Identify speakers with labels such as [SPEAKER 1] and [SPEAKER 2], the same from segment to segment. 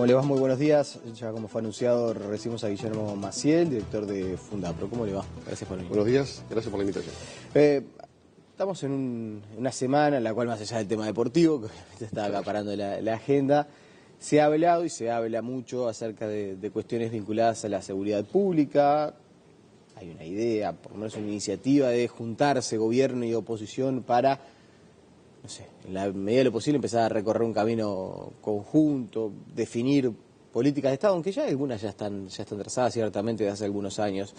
[SPEAKER 1] ¿Cómo le va? Muy buenos días. Ya como fue anunciado, recibimos a Guillermo Maciel, director de Fundapro. ¿Cómo le va? Gracias por venir.
[SPEAKER 2] Buenos días, gracias por la invitación.
[SPEAKER 1] Estamos en una semana en la cual, más allá del tema deportivo, que obviamente está acaparando la agenda, se ha hablado y se habla mucho acerca de cuestiones vinculadas a la seguridad pública. Hay una idea, por lo menos una iniciativa de juntarse gobierno y oposición para, no sé, en la medida de lo posible empezar a recorrer un camino conjunto, definir políticas de Estado, aunque ya algunas ya están trazadas ciertamente desde hace algunos años.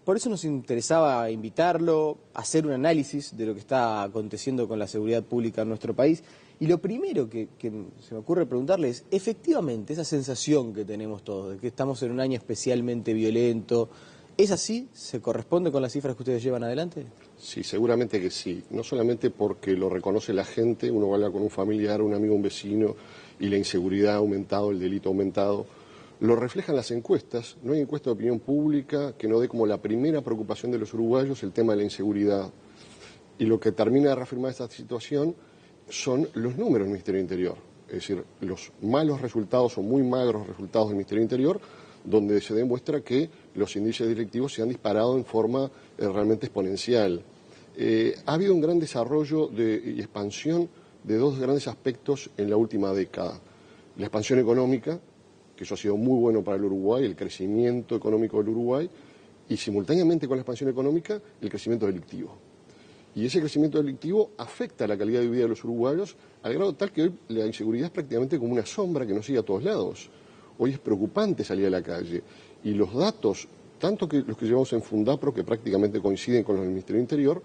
[SPEAKER 1] Por eso nos interesaba invitarlo, hacer un análisis de lo que está aconteciendo con la seguridad pública en nuestro país. Y lo primero que se me ocurre preguntarle es, efectivamente, esa sensación que tenemos todos, de que estamos en un año especialmente violento, ¿es así? ¿Se corresponde con las cifras que ustedes llevan adelante?
[SPEAKER 2] Sí, seguramente que sí. No solamente porque lo reconoce la gente, uno habla con un familiar, un amigo, un vecino, y la inseguridad ha aumentado, el delito ha aumentado. Lo reflejan las encuestas. No hay encuesta de opinión pública que no dé como la primera preocupación de los uruguayos el tema de la inseguridad. Y lo que termina de reafirmar esta situación son los números del Ministerio del Interior. Es decir, los malos resultados o muy magros resultados del Ministerio del Interior, donde se demuestra que los índices delictivos se han disparado en forma realmente exponencial. Ha habido un gran desarrollo y expansión de dos grandes aspectos en la última década. La expansión económica, que eso ha sido muy bueno para el Uruguay, el crecimiento económico del Uruguay, y simultáneamente con la expansión económica, el crecimiento delictivo. Y ese crecimiento delictivo afecta la calidad de vida de los uruguayos al grado tal que hoy la inseguridad es prácticamente como una sombra que nos sigue a todos lados. Hoy es preocupante salir a la calle y los datos, tanto que los que llevamos en Fundapro, que prácticamente coinciden con los del Ministerio del Interior,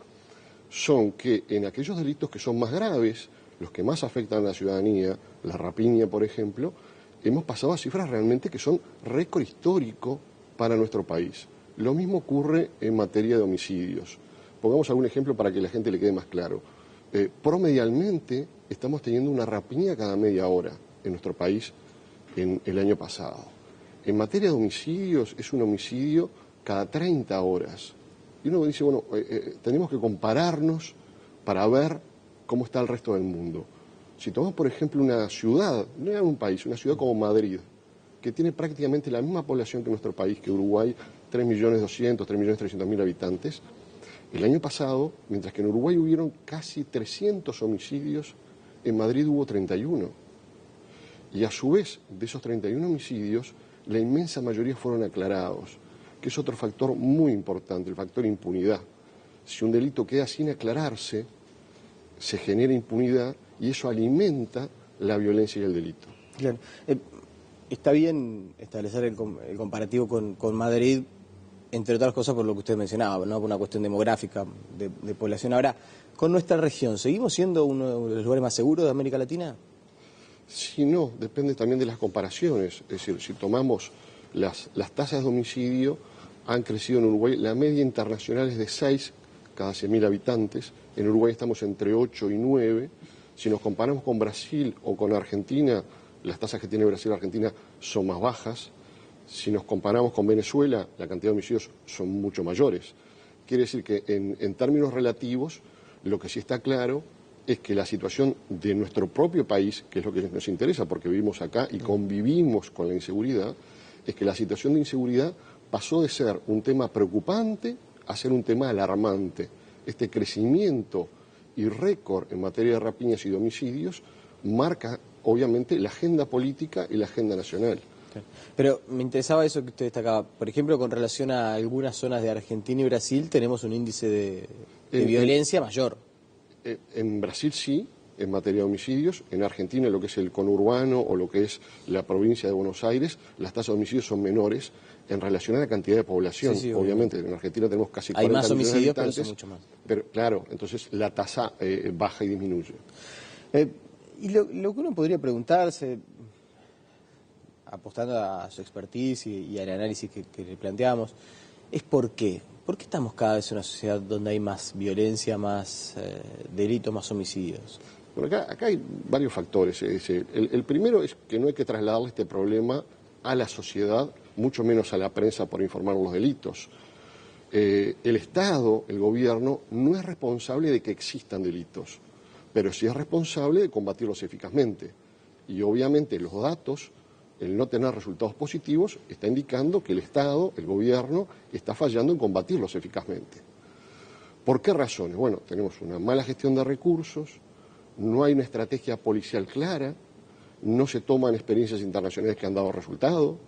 [SPEAKER 2] son que en aquellos delitos que son más graves, los que más afectan a la ciudadanía, la rapiña, por ejemplo, hemos pasado a cifras realmente que son récord histórico para nuestro país. Lo mismo ocurre en materia de homicidios. Pongamos algún ejemplo para que la gente le quede más claro. Promedialmente estamos teniendo una rapiña cada media hora en nuestro país en el año pasado. En materia de homicidios es un homicidio cada 30 horas. Y uno dice, bueno, tenemos que compararnos para ver cómo está el resto del mundo. Si tomamos, por ejemplo, una ciudad, no es un país, una ciudad como Madrid, que tiene prácticamente la misma población que nuestro país, que Uruguay, 3.200.000, 3.300.000 habitantes. El año pasado, mientras que en Uruguay hubieron casi 300 homicidios, en Madrid hubo 31. Y a su vez, de esos 31 homicidios, la inmensa mayoría fueron aclarados, que es otro factor muy importante, el factor impunidad. Si un delito queda sin aclararse, se genera impunidad y eso alimenta la violencia y el delito.
[SPEAKER 1] Claro. Está bien establecer el comparativo con Madrid, entre otras cosas por lo que usted mencionaba, ¿no? Por una cuestión demográfica de población. Ahora, con nuestra región, ¿seguimos siendo uno de los lugares más seguros de América Latina?
[SPEAKER 2] Si no, depende también de las comparaciones. Es decir, si tomamos las tasas de homicidio, han crecido en Uruguay, la media internacional es de 6 cada 100.000 habitantes, en Uruguay estamos entre 8 y 9. Si nos comparamos con Brasil o con Argentina, las tasas que tiene Brasil y Argentina son más bajas. Si nos comparamos con Venezuela, la cantidad de homicidios son mucho mayores. Quiere decir que en términos relativos, lo que sí está claro es que la situación de nuestro propio país, que es lo que nos interesa porque vivimos acá y convivimos con la inseguridad, es que la situación de inseguridad pasó de ser un tema preocupante a ser un tema alarmante. Este crecimiento y récord en materia de rapiñas y de homicidios marca, obviamente, la agenda política y la agenda nacional.
[SPEAKER 1] Pero me interesaba eso que usted destacaba. Por ejemplo, con relación a algunas zonas de Argentina y Brasil, tenemos un índice de violencia mayor.
[SPEAKER 2] En Brasil sí, en materia de homicidios. En Argentina, lo que es el conurbano o lo que es la provincia de Buenos Aires, las tasas de homicidios son menores en relación a la cantidad de población. Sí, obviamente, en Argentina tenemos casi 40 millones de habitantes. Hay más homicidios, pero son mucho más. Pero claro, entonces la tasa baja y disminuye.
[SPEAKER 1] Y lo que uno podría preguntarse, apostando a su expertise y al análisis que le planteamos, es ¿por qué? ¿Por qué estamos cada vez en una sociedad donde hay más violencia, más delitos, más homicidios?
[SPEAKER 2] Bueno, acá hay varios factores. El primero es que no hay que trasladarle este problema a la sociedad, mucho menos a la prensa por informar los delitos. El Estado, el gobierno, no es responsable de que existan delitos, pero sí es responsable de combatirlos eficazmente. Y obviamente los datos el no tener resultados positivos está indicando que el Estado, el gobierno, está fallando en combatirlos eficazmente. ¿Por qué razones? Bueno, tenemos una mala gestión de recursos, no hay una estrategia policial clara, no se toman experiencias internacionales que han dado resultado.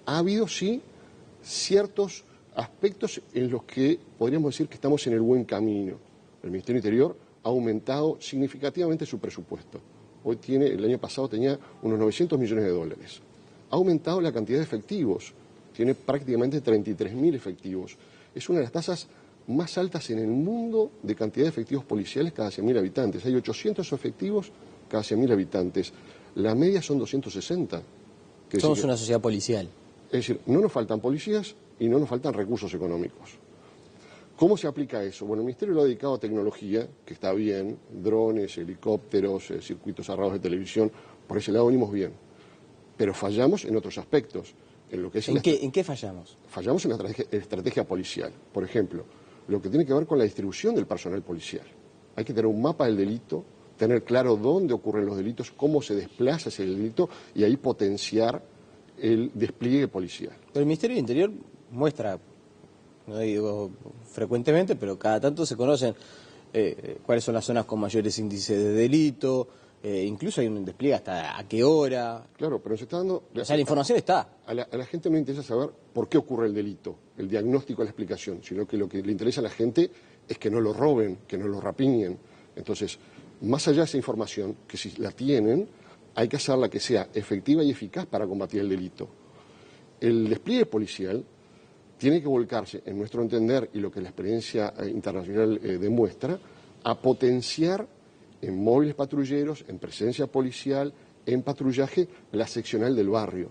[SPEAKER 2] Ha habido, sí, ciertos aspectos en los que podríamos decir que estamos en el buen camino. El Ministerio del Interior ha aumentado significativamente su presupuesto. El año pasado tenía unos 900 millones de dólares. Ha aumentado la cantidad de efectivos, tiene prácticamente 33.000 efectivos. Es una de las tasas más altas en el mundo de cantidad de efectivos policiales cada 100.000 habitantes. Hay 800 efectivos cada 100.000 habitantes. La media son 260.
[SPEAKER 1] Somos una sociedad policial.
[SPEAKER 2] Es decir, no nos faltan policías y no nos faltan recursos económicos. ¿Cómo se aplica eso? Bueno, el Ministerio lo ha dedicado a tecnología, que está bien, drones, helicópteros, circuitos cerrados de televisión, por ese lado venimos bien. Pero fallamos en otros aspectos.
[SPEAKER 1] ¿En qué fallamos?
[SPEAKER 2] Fallamos en la estrategia policial. Por ejemplo, lo que tiene que ver con la distribución del personal policial. Hay que tener un mapa del delito, tener claro dónde ocurren los delitos, cómo se desplaza ese delito y ahí potenciar el despliegue policial.
[SPEAKER 1] Pero el Ministerio del Interior muestra, no digo frecuentemente, pero cada tanto se conocen cuáles son las zonas con mayores índices de delito, incluso hay un despliegue hasta a qué hora.
[SPEAKER 2] Claro, pero se está dando...
[SPEAKER 1] O sea, la información está.
[SPEAKER 2] A la gente no le interesa saber por qué ocurre el delito, el diagnóstico, la explicación, sino que lo que le interesa a la gente es que no lo roben, que no lo rapiñen. Entonces, más allá de esa información, que si la tienen, hay que hacerla que sea efectiva y eficaz para combatir el delito. El despliegue policial tiene que volcarse, en nuestro entender, y lo que la experiencia internacional demuestra, a potenciar en móviles patrulleros, en presencia policial, en patrullaje, la seccional del barrio.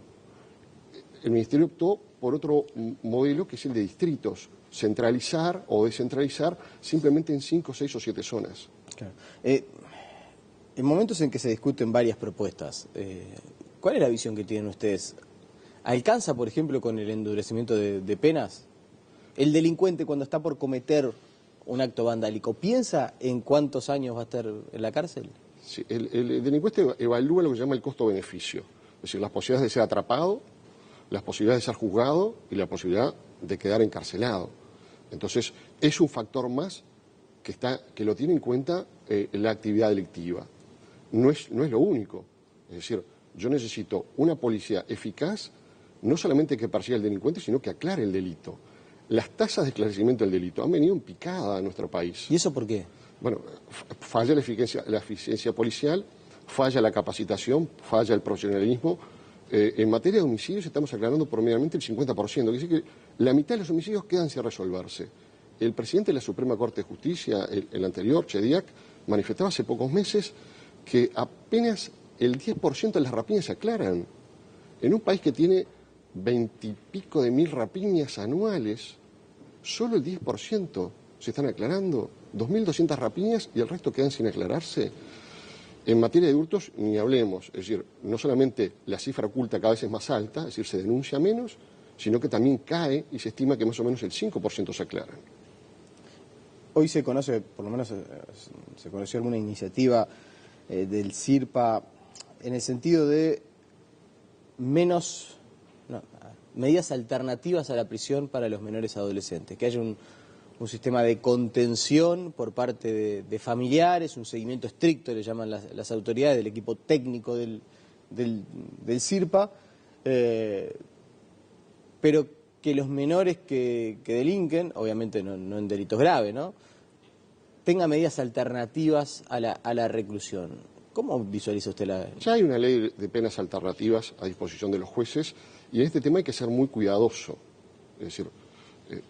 [SPEAKER 2] El Ministerio optó por otro modelo, que es el de distritos, centralizar o descentralizar simplemente en 5, 6 o 7 zonas.
[SPEAKER 1] Claro. En momentos en que se discuten varias propuestas, ¿cuál es la visión que tienen ustedes? ¿Alcanza, por ejemplo, con el endurecimiento de penas? ¿El delincuente, cuando está por cometer un acto vandálico, piensa en cuántos años va a estar en la cárcel?
[SPEAKER 2] Sí, el delincuente evalúa lo que se llama el costo-beneficio, es decir, las posibilidades de ser atrapado, las posibilidades de ser juzgado y la posibilidad de quedar encarcelado. Entonces, es un factor más que lo tiene en cuenta la actividad delictiva. No es lo único. Es decir, yo necesito una policía eficaz, no solamente que persiga al delincuente, sino que aclare el delito. Las tasas de esclarecimiento del delito han venido en picada a nuestro país.
[SPEAKER 1] ¿Y eso por qué?
[SPEAKER 2] Bueno, falla la eficiencia policial, falla la capacitación, falla el profesionalismo. En materia de homicidios estamos aclarando promediamente el 50%, quiere decir que la mitad de los homicidios quedan sin resolverse. El presidente de la Suprema Corte de Justicia, el anterior, Chediak, manifestaba hace pocos meses que apenas el 10% de las rapiñas se aclaran. En un país que tiene 20 y pico de mil rapiñas anuales, solo el 10% se están aclarando. 2.200 rapiñas y el resto quedan sin aclararse. En materia de hurtos, ni hablemos. Es decir, no solamente la cifra oculta cada vez es más alta, es decir, se denuncia menos, sino que también cae y se estima que más o menos el 5% se aclaran.
[SPEAKER 1] Hoy se conoce, por lo menos se conoció alguna iniciativa del CIRPA en el sentido de medidas alternativas a la prisión para los menores adolescentes, que haya un sistema de contención por parte de familiares, un seguimiento estricto, le llaman las autoridades del equipo técnico del CIRPA, pero que los menores que delinquen, obviamente no en delitos graves, ¿no?, tengan medidas alternativas a la reclusión. ¿Cómo visualiza usted la...?
[SPEAKER 2] Ya hay una ley de penas alternativas a disposición de los jueces y en este tema hay que ser muy cuidadoso. Es decir,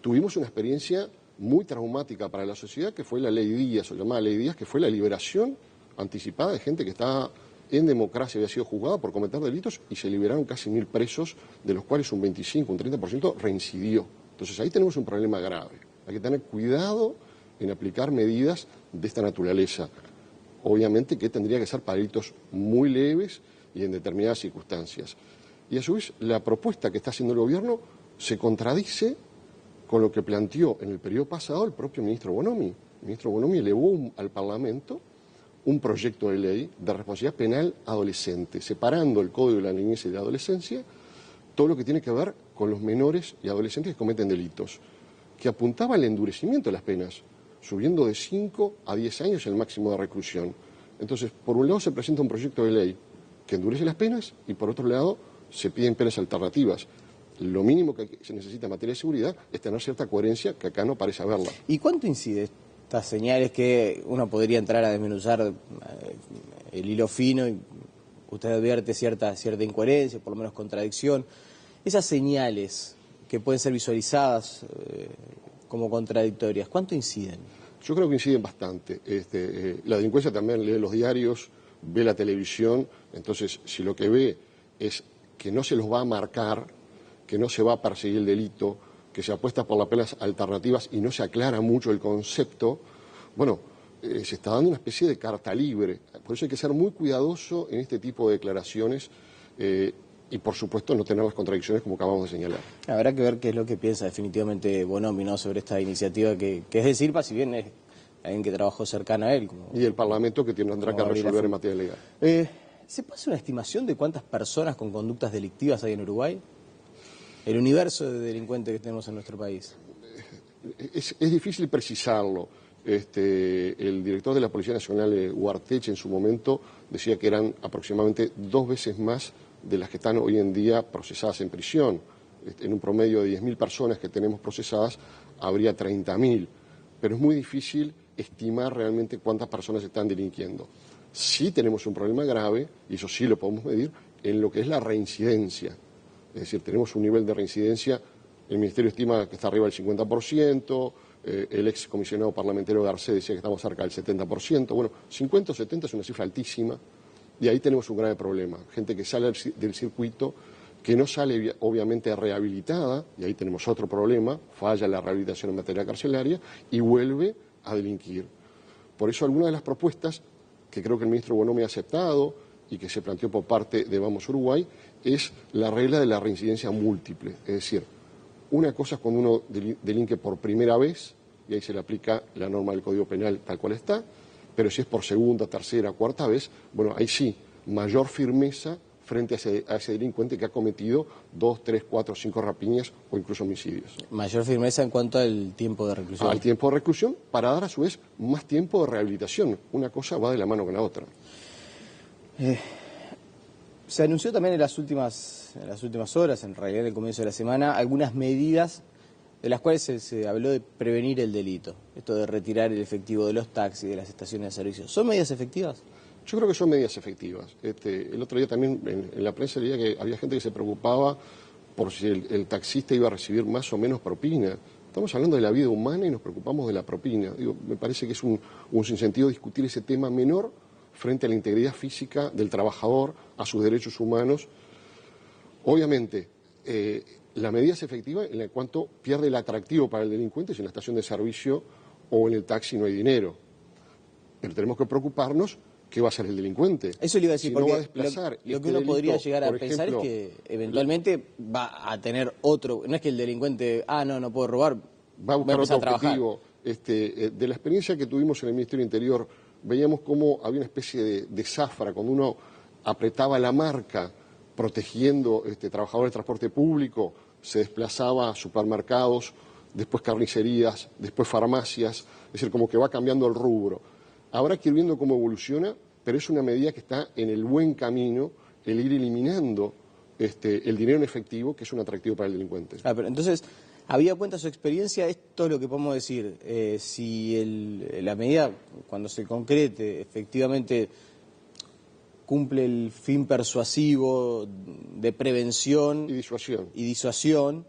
[SPEAKER 2] tuvimos una experiencia muy traumática para la sociedad que fue la Ley Díaz, o llamada Ley Díaz, que fue la liberación anticipada de gente que estaba en democracia, había sido juzgada por cometer delitos y se liberaron casi 1.000 presos, de los cuales un 25, un 30% reincidió. Entonces ahí tenemos un problema grave. Hay que tener cuidado en aplicar medidas de esta naturaleza. Obviamente que tendría que ser para delitos muy leves y en determinadas circunstancias. Y a su vez, la propuesta que está haciendo el gobierno se contradice con lo que planteó en el periodo pasado el propio ministro Bonomi. El ministro Bonomi elevó al Parlamento un proyecto de ley de responsabilidad penal adolescente, separando el Código de la Niñez y de la Adolescencia, todo lo que tiene que ver con los menores y adolescentes que cometen delitos, que apuntaba al endurecimiento de las penas, subiendo de 5 a 10 años el máximo de reclusión. Entonces, por un lado se presenta un proyecto de ley que endurece las penas y por otro lado se piden penas alternativas. Lo mínimo que se necesita en materia de seguridad es tener cierta coherencia, que acá no parece haberla.
[SPEAKER 1] ¿Y cuánto incide estas señales que uno podría entrar a desmenuzar el hilo fino y usted advierte cierta incoherencia, por lo menos contradicción? Esas señales que pueden ser visualizadas como contradictorias, ¿cuánto inciden?
[SPEAKER 2] Yo creo que inciden bastante. La delincuencia también lee los diarios, ve la televisión, entonces si lo que ve es que no se los va a marcar, que no se va a perseguir el delito, que se apuesta por las penas alternativas y no se aclara mucho el concepto, bueno, se está dando una especie de carta libre. Por eso hay que ser muy cuidadoso en este tipo de declaraciones y, por supuesto, no tener las contradicciones como acabamos de señalar.
[SPEAKER 1] Habrá que ver qué es lo que piensa definitivamente Bonomi, ¿no?, sobre esta iniciativa que es de Silva, si bien es alguien que trabajó cercano a él.
[SPEAKER 2] Y el Parlamento que tendrá que resolver en materia legal.
[SPEAKER 1] ¿Se puede hacer una estimación de cuántas personas con conductas delictivas hay en Uruguay? El universo de delincuentes que tenemos en nuestro país.
[SPEAKER 2] Es difícil precisarlo. El director de la Policía Nacional, Ugarteche, en su momento decía que eran aproximadamente 2 veces más de las que están hoy en día procesadas en prisión. En un promedio de 10.000 personas que tenemos procesadas, habría 30.000. Pero es muy difícil estimar realmente cuántas personas están delinquiendo. Sí tenemos un problema grave, y eso sí lo podemos medir, en lo que es la reincidencia. Es decir, tenemos un nivel de reincidencia, el Ministerio estima que está arriba del 50%, el ex comisionado parlamentario Garcés decía que estamos cerca del 70%, bueno, 50 o 70 es una cifra altísima, y ahí tenemos un grave problema. Gente que sale del circuito, que no sale obviamente rehabilitada, y ahí tenemos otro problema, falla la rehabilitación en materia carcelaria, y vuelve a delinquir. Por eso algunas de las propuestas que creo que el ministro Bonomi ha aceptado y que se planteó por parte de Vamos Uruguay, es la regla de la reincidencia múltiple. Es decir, una cosa es cuando uno delinque por primera vez, y ahí se le aplica la norma del Código Penal tal cual está, pero si es por segunda, tercera, cuarta vez, bueno, ahí sí, mayor firmeza frente a ese delincuente que ha cometido 2, 3, 4, 5 rapiñas o incluso homicidios.
[SPEAKER 1] Mayor firmeza en cuanto al tiempo de reclusión.
[SPEAKER 2] Al tiempo de reclusión, para dar a su vez más tiempo de rehabilitación. Una cosa va de la mano con la otra.
[SPEAKER 1] Se anunció también en las últimas horas, en realidad en el comienzo de la semana, algunas medidas de las cuales se habló de prevenir el delito. Esto de retirar el efectivo de los taxis, de las estaciones de servicio. ¿Son medidas efectivas?
[SPEAKER 2] Yo creo que son medidas efectivas. El otro día también en la prensa leía que había gente que se preocupaba por si el taxista iba a recibir más o menos propina. Estamos hablando de la vida humana y nos preocupamos de la propina. Me parece que es un sinsentido discutir ese tema menor frente a la integridad física del trabajador, a sus derechos humanos. Obviamente, la medida es efectiva en cuanto pierde el atractivo para el delincuente si en la estación de servicio o en el taxi no hay dinero. Pero tenemos que preocuparnos qué va a hacer el delincuente.
[SPEAKER 1] Eso le iba a decir,
[SPEAKER 2] si
[SPEAKER 1] porque
[SPEAKER 2] no va a desplazar
[SPEAKER 1] lo que uno podría llegar a pensar es que eventualmente va a tener otro. No es que el delincuente, no puedo robar,
[SPEAKER 2] va a buscar otro
[SPEAKER 1] a trabajar.
[SPEAKER 2] objetivo. De la experiencia que tuvimos en el Ministerio del Interior, veíamos cómo había una especie de zafra cuando uno apretaba la marca protegiendo trabajadores de transporte público, se desplazaba a supermercados, después carnicerías, después farmacias, es decir, como que va cambiando el rubro. Habrá que ir viendo cómo evoluciona, pero es una medida que está en el buen camino, el ir eliminando el dinero en efectivo, que es un atractivo para el delincuente.
[SPEAKER 1] Pero entonces, habida cuenta su experiencia, esto es lo que podemos decir. Si la medida, cuando se concrete, efectivamente cumple el fin persuasivo de prevención y disuasión,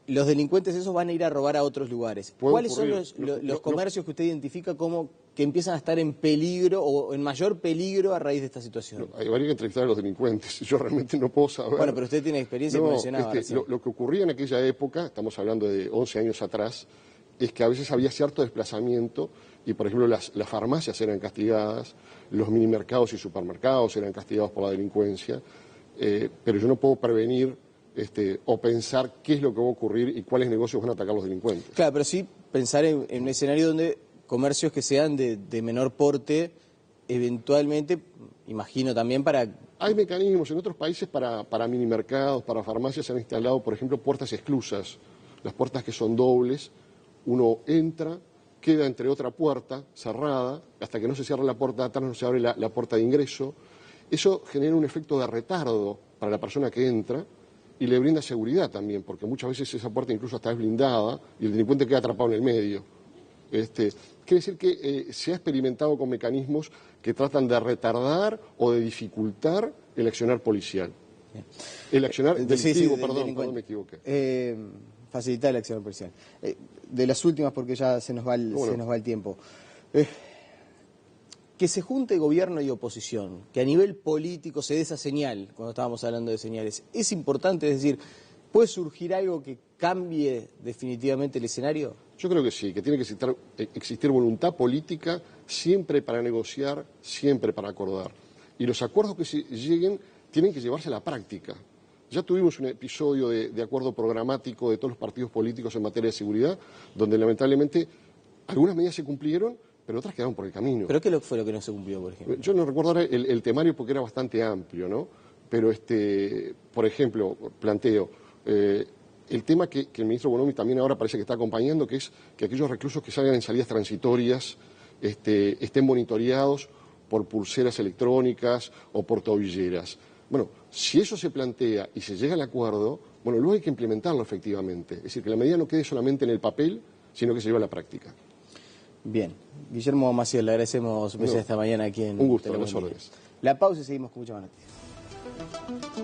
[SPEAKER 1] los delincuentes esos van a ir a robar a otros lugares. ¿Cuáles son los comercios que usted identifica como que empiezan a estar en peligro o en mayor peligro a raíz de esta situación?
[SPEAKER 2] Habría que entrevistar a los delincuentes, yo realmente no puedo saber.
[SPEAKER 1] Bueno, pero usted tiene experiencia y mencionaba.
[SPEAKER 2] Lo que ocurría en aquella época, estamos hablando de 11 años atrás, es que a veces había cierto desplazamiento y, por ejemplo, las farmacias eran castigadas, los minimercados y supermercados eran castigados por la delincuencia, pero yo no puedo prevenir o pensar qué es lo que va a ocurrir y cuáles negocios van a atacar los delincuentes.
[SPEAKER 1] Claro, pero sí pensar en un escenario donde comercios que sean de menor porte, eventualmente, imagino también para...
[SPEAKER 2] Hay mecanismos en otros países para minimercados, para farmacias se han instalado, por ejemplo, puertas exclusas, las puertas que son dobles, uno entra, queda entre otra puerta cerrada, hasta que no se cierra la puerta de atrás no se abre la puerta de ingreso. Eso genera un efecto de retardo para la persona que entra y le brinda seguridad también, porque muchas veces esa puerta incluso hasta es blindada y el delincuente queda atrapado en el medio. Quiere decir que se ha experimentado con mecanismos que tratan de retardar o de dificultar el accionar policial. Bien. El accionar delictivo, perdón, me equivoqué.
[SPEAKER 1] Facilitar el accionar policial. De las últimas, porque ya se nos va el tiempo. Que se junte gobierno y oposición, que a nivel político se dé esa señal, cuando estábamos hablando de señales, ¿es importante? Es decir, ¿puede surgir algo que cambie definitivamente el escenario?
[SPEAKER 2] Yo creo que sí, que tiene que existir voluntad política siempre para negociar, siempre para acordar. Y los acuerdos que se lleguen tienen que llevarse a la práctica. Ya tuvimos un episodio de acuerdo programático de todos los partidos políticos en materia de seguridad, donde lamentablemente algunas medidas se cumplieron, pero otras quedaron por el camino.
[SPEAKER 1] ¿Pero qué fue lo que no se cumplió, por ejemplo?
[SPEAKER 2] Yo no recuerdo ahora el temario porque era bastante amplio, ¿no? Pero, por ejemplo, planteo... el tema que el ministro Bonomi también ahora parece que está acompañando, que es que aquellos reclusos que salgan en salidas transitorias estén monitoreados por pulseras electrónicas o por tobilleras. Bueno, si eso se plantea y se llega al acuerdo, bueno, luego hay que implementarlo efectivamente. Es decir, que la medida no quede solamente en el papel, sino que se lleve a la práctica.
[SPEAKER 1] Bien. Guillermo Maciel, le agradecemos su presencia esta mañana aquí en
[SPEAKER 2] Un gusto,
[SPEAKER 1] Telemundo.
[SPEAKER 2] las órdenes.
[SPEAKER 1] La pausa y seguimos con mucha más noticias.